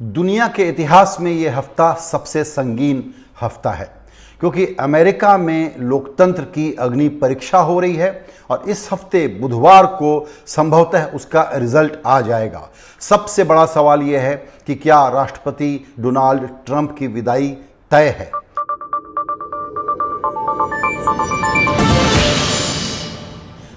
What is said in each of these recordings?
दुनिया के इतिहास में यह हफ्ता सबसे संगीन हफ्ता है, क्योंकि अमेरिका में लोकतंत्र की अग्नि परीक्षा हो रही है और इस हफ्ते बुधवार को संभवतः उसका रिजल्ट आ जाएगा। सबसे बड़ा सवाल यह है कि क्या राष्ट्रपति डोनाल्ड ट्रंप की विदाई तय है।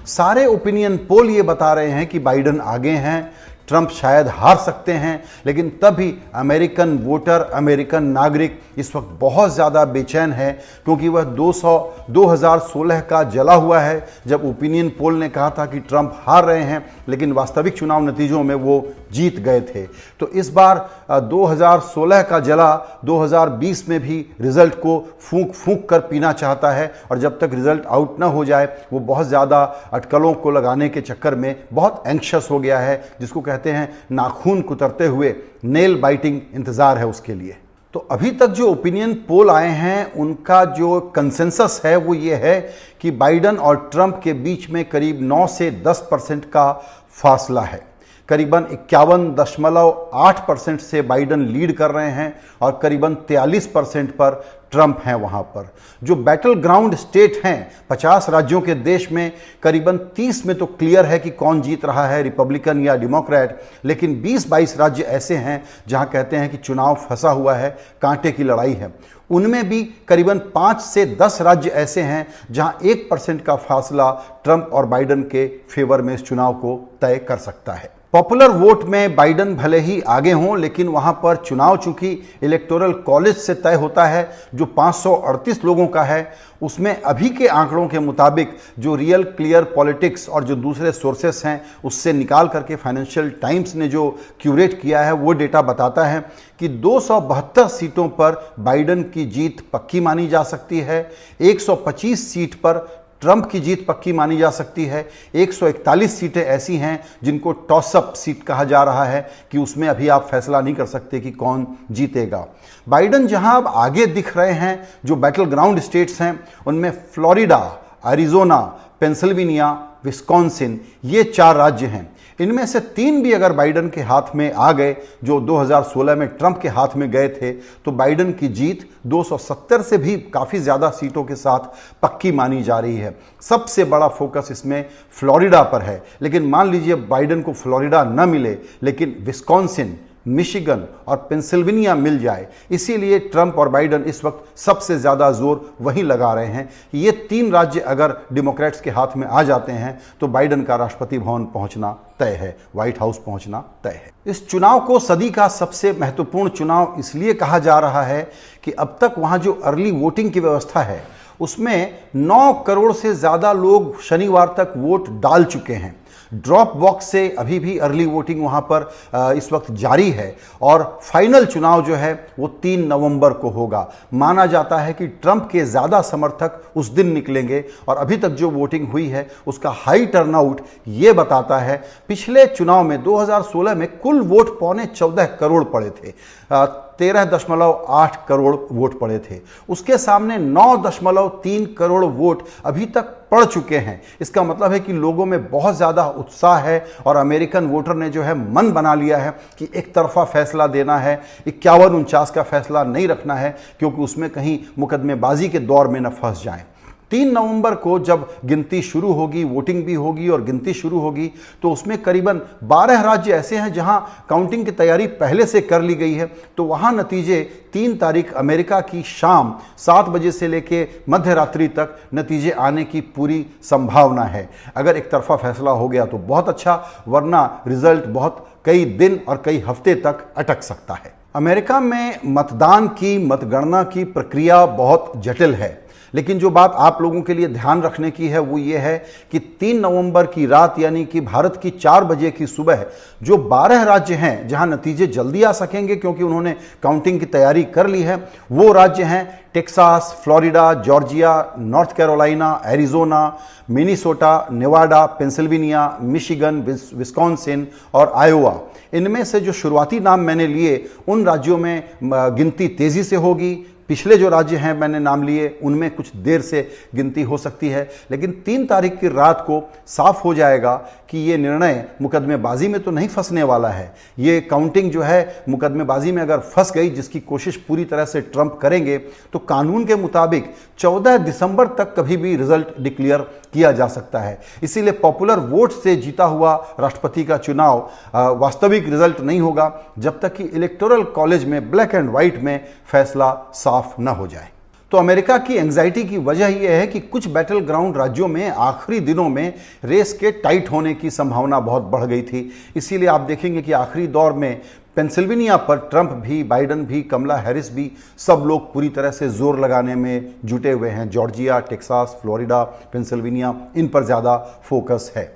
सारे ओपिनियन पोल ये बता रहे हैं कि बाइडेन आगे हैं, ट्रंप शायद हार सकते हैं, लेकिन तब भी अमेरिकन वोटर, अमेरिकन नागरिक इस वक्त बहुत ज़्यादा बेचैन है, क्योंकि वह 2016 का जला हुआ है, जब ओपिनियन पोल ने कहा था कि ट्रंप हार रहे हैं, लेकिन वास्तविक चुनाव नतीजों में वो जीत गए थे। तो इस बार 2016 का जला 2020 में भी रिजल्ट को फूंक फूंक कर पीना चाहता है, और जब तक रिजल्ट आउट ना हो जाए वो बहुत ज़्यादा अटकलों को लगाने के चक्कर में बहुत एंक्शस हो गया है, जिसको कहते हैं नाखून कुतरते हुए नेल बाइटिंग इंतजार है उसके लिए। तो अभी तक जो ओपिनियन पोल आए हैं उनका जो कंसेंसस है वो ये है कि बाइडेन और ट्रंप के बीच में करीब 9 से 10% का फासला है। करीबन 51.8% से बाइडेन लीड कर रहे हैं और करीबन 43% पर ट्रंप हैं। वहां पर जो बैटल ग्राउंड स्टेट हैं 50 राज्यों के देश में, करीबन 30 में तो क्लियर है कि कौन जीत रहा है, रिपब्लिकन या डेमोक्रेट, लेकिन 20-22 राज्य ऐसे हैं जहां कहते हैं कि चुनाव फंसा हुआ है, कांटे की लड़ाई है। उनमें भी करीबन 5 से 10 राज्य ऐसे हैं जहां 1% का फासला ट्रंप और बाइडेन के फेवर में इस चुनाव को तय कर सकता है। पॉपुलर वोट में बाइडेन भले ही आगे हों, लेकिन वहां पर चुनाव चूंकि इलेक्टोरल कॉलेज से तय होता है, जो 538 लोगों का है, उसमें अभी के आंकड़ों के मुताबिक जो रियल क्लियर पॉलिटिक्स और जो दूसरे सोर्सेस हैं उससे निकाल करके फाइनेंशियल टाइम्स ने जो क्यूरेट किया है वो डेटा बताता है कि 272 सीटों पर बाइडेन की जीत पक्की मानी जा सकती है, 125 सीट पर ट्रंप की जीत पक्की मानी जा सकती है, 141 सीटें ऐसी हैं जिनको टॉसअप सीट कहा जा रहा है कि उसमें अभी आप फैसला नहीं कर सकते कि कौन जीतेगा। बाइडेन जहां अब आगे दिख रहे हैं, जो बैटल ग्राउंड स्टेट्स हैं उनमें फ्लोरिडा, अरिजोना, पेंसिल्वेनिया, विस्कॉन्सिन, ये 4 राज्य हैं। इनमें से 3 भी अगर बाइडेन के हाथ में आ गए, जो 2016 में ट्रंप के हाथ में गए थे, तो बाइडेन की जीत 270 से भी काफ़ी ज़्यादा सीटों के साथ पक्की मानी जा रही है। सबसे बड़ा फोकस इसमें फ्लोरिडा पर है, लेकिन मान लीजिए बाइडेन को फ्लोरिडा न मिले, लेकिन विस्कॉन्सिन, मिशिगन और पेंसिल्वेनिया मिल जाए। इसीलिए ट्रंप और बाइडेन इस वक्त सबसे ज़्यादा जोर वहीं लगा रहे हैं कि ये 3 राज्य अगर डेमोक्रेट्स के हाथ में आ जाते हैं तो बाइडेन का राष्ट्रपति भवन पहुंचना तय है, व्हाइट हाउस पहुंचना तय है। इस चुनाव को सदी का सबसे महत्वपूर्ण चुनाव इसलिए कहा जा रहा है कि अब तक वहां जो अर्ली वोटिंग की व्यवस्था है उसमें 9 करोड़ से ज़्यादा लोग शनिवार तक वोट डाल चुके हैं। ड्रॉप बॉक्स से अभी भी अर्ली वोटिंग वहां पर इस वक्त जारी है और फाइनल चुनाव जो है वो 3 नवंबर को होगा। माना जाता है कि ट्रंप के ज़्यादा समर्थक उस दिन निकलेंगे और अभी तक जो वोटिंग हुई है उसका हाई टर्नआउट ये बताता है। पिछले चुनाव में 2016 में कुल वोट 14.25 करोड़ पड़े थे, 13.8 करोड़ वोट पड़े थे। उसके सामने 9.3 करोड़ वोट अभी तक पड़ चुके हैं। इसका मतलब है कि लोगों में बहुत ज़्यादा उत्साह है और अमेरिकन वोटर ने जो है मन बना लिया है कि एक तरफा फैसला देना है, 51-49 का फैसला नहीं रखना है, क्योंकि उसमें कहीं मुकदमेबाजी के दौर में न फंस जाएं। 3 नवंबर को जब गिनती शुरू होगी, वोटिंग भी होगी और गिनती शुरू होगी, तो उसमें करीबन 12 राज्य ऐसे हैं जहां काउंटिंग की तैयारी पहले से कर ली गई है। तो वहां नतीजे 3 तारीख अमेरिका की शाम 7 बजे से लेके मध्य रात्रि तक नतीजे आने की पूरी संभावना है। अगर एक तरफा फैसला हो गया तो बहुत अच्छा, वरना रिजल्ट बहुत कई दिन और कई हफ्ते तक अटक सकता है। अमेरिका में मतदान की, मतगणना की प्रक्रिया बहुत जटिल है, लेकिन जो बात आप लोगों के लिए ध्यान रखने की है वो ये है कि 3 नवंबर की रात यानी कि भारत की 4 बजे की सुबह जो 12 राज्य हैं जहां नतीजे जल्दी आ सकेंगे क्योंकि उन्होंने काउंटिंग की तैयारी कर ली है, वो राज्य हैं Texas, Florida, Georgia, north Carolina, Arizona, Minnesota, Nevada, Pennsylvania, Michigan, Wisconsin और आयोवा। इनमें से जो शुरुआती नाम मैंने लिए उन राज्यों में गिनती तेजी से होगी। पिछले जो राज्य हैं मैंने नाम लिए उनमें कुछ देर से गिनती हो सकती है, लेकिन 3 तारीख की रात को साफ हो जाएगा कि ये निर्णय मुकदमेबाजी में तो नहीं फंसने वाला है। ये काउंटिंग जो है मुकदमेबाजी में अगर फंस गई, जिसकी कोशिश पूरी तरह से ट्रंप करेंगे, तो कानून के मुताबिक 14 दिसंबर तक कभी भी रिजल्ट डिक्लेयर किया जा सकता है। इसीलिए पॉपुलर वोट से जीता हुआ राष्ट्रपति का चुनाव वास्तविक रिजल्ट नहीं होगा जब तक कि इलेक्टोरल कॉलेज में ब्लैक एंड व्हाइट में फैसला साफ न हो जाए। तो अमेरिका की एंग्जाइटी की वजह यह है कि कुछ बैटल ग्राउंड राज्यों में आखिरी दिनों में रेस के टाइट होने की संभावना बहुत बढ़ गई थी। इसीलिए आप देखेंगे कि आखिरी दौर में पेंसिल्वेनिया पर ट्रंप भी, बाइडन भी, कमला हैरिस भी, सब लोग पूरी तरह से जोर लगाने में जुटे हुए हैं। जॉर्जिया, टेक्सास, फ्लोरिडा, पेंसिल्वेनिया, इन पर ज़्यादा फोकस है।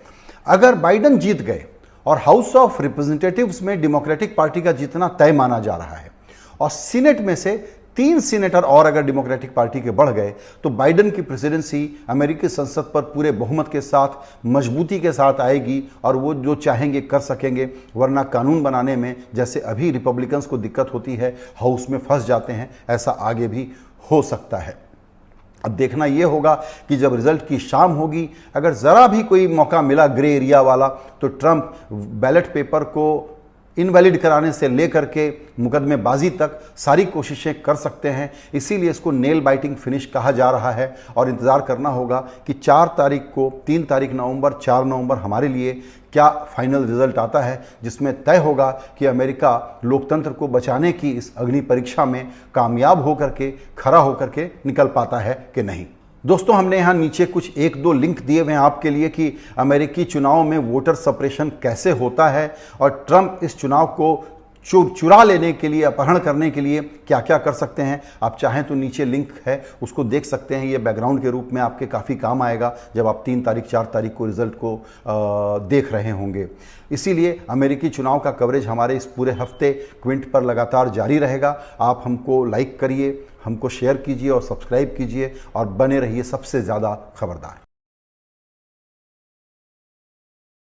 अगर बाइडन जीत गए और हाउस ऑफ रिप्रेजेंटेटिव्स में डेमोक्रेटिक पार्टी का जीतना तय माना जा रहा है और सीनेट में से 3 सीनेटर और अगर डेमोक्रेटिक पार्टी के बढ़ गए, तो बाइडन की प्रेसिडेंसी अमेरिकी संसद पर पूरे बहुमत के साथ, मजबूती के साथ आएगी और वो जो चाहेंगे कर सकेंगे। वरना कानून बनाने में जैसे अभी रिपब्लिकन्स को दिक्कत होती है, हाउस में फंस जाते हैं, ऐसा आगे भी हो सकता है। अब देखना यह होगा कि जब रिजल्ट की शाम होगी, अगर ज़रा भी कोई मौका मिला ग्रे एरिया वाला, तो ट्रंप बैलेट पेपर को इनवैलिड कराने से लेकर के मुकदमेबाजी तक सारी कोशिशें कर सकते हैं। इसीलिए इसको नेल बाइटिंग फिनिश कहा जा रहा है और इंतज़ार करना होगा कि 4 तारीख को, 3 तारीख नवंबर, 4 नवंबर हमारे लिए क्या फाइनल रिजल्ट आता है, जिसमें तय होगा कि अमेरिका लोकतंत्र को बचाने की इस अग्नि परीक्षा में कामयाब होकर के, खरा होकर के निकल पाता है कि नहीं। दोस्तों, हमने यहाँ नीचे कुछ 1-2 लिंक दिए हुए हैं आपके लिए कि अमेरिकी चुनाव में वोटर सप्रेशन कैसे होता है और ट्रंप इस चुनाव को चुरा लेने के लिए, अपहरण करने के लिए क्या क्या कर सकते हैं। आप चाहें तो नीचे लिंक है, उसको देख सकते हैं। ये बैकग्राउंड के रूप में आपके काफ़ी काम आएगा जब आप 3 तारीख 4 तारीख को रिजल्ट को देख रहे होंगे। इसीलिए अमेरिकी चुनाव का कवरेज हमारे इस पूरे हफ्ते क्विंट पर लगातार जारी रहेगा। आप हमको लाइक करिए, हमको शेयर कीजिए और सब्सक्राइब कीजिए और बने रहिए सबसे ज़्यादा खबरदार।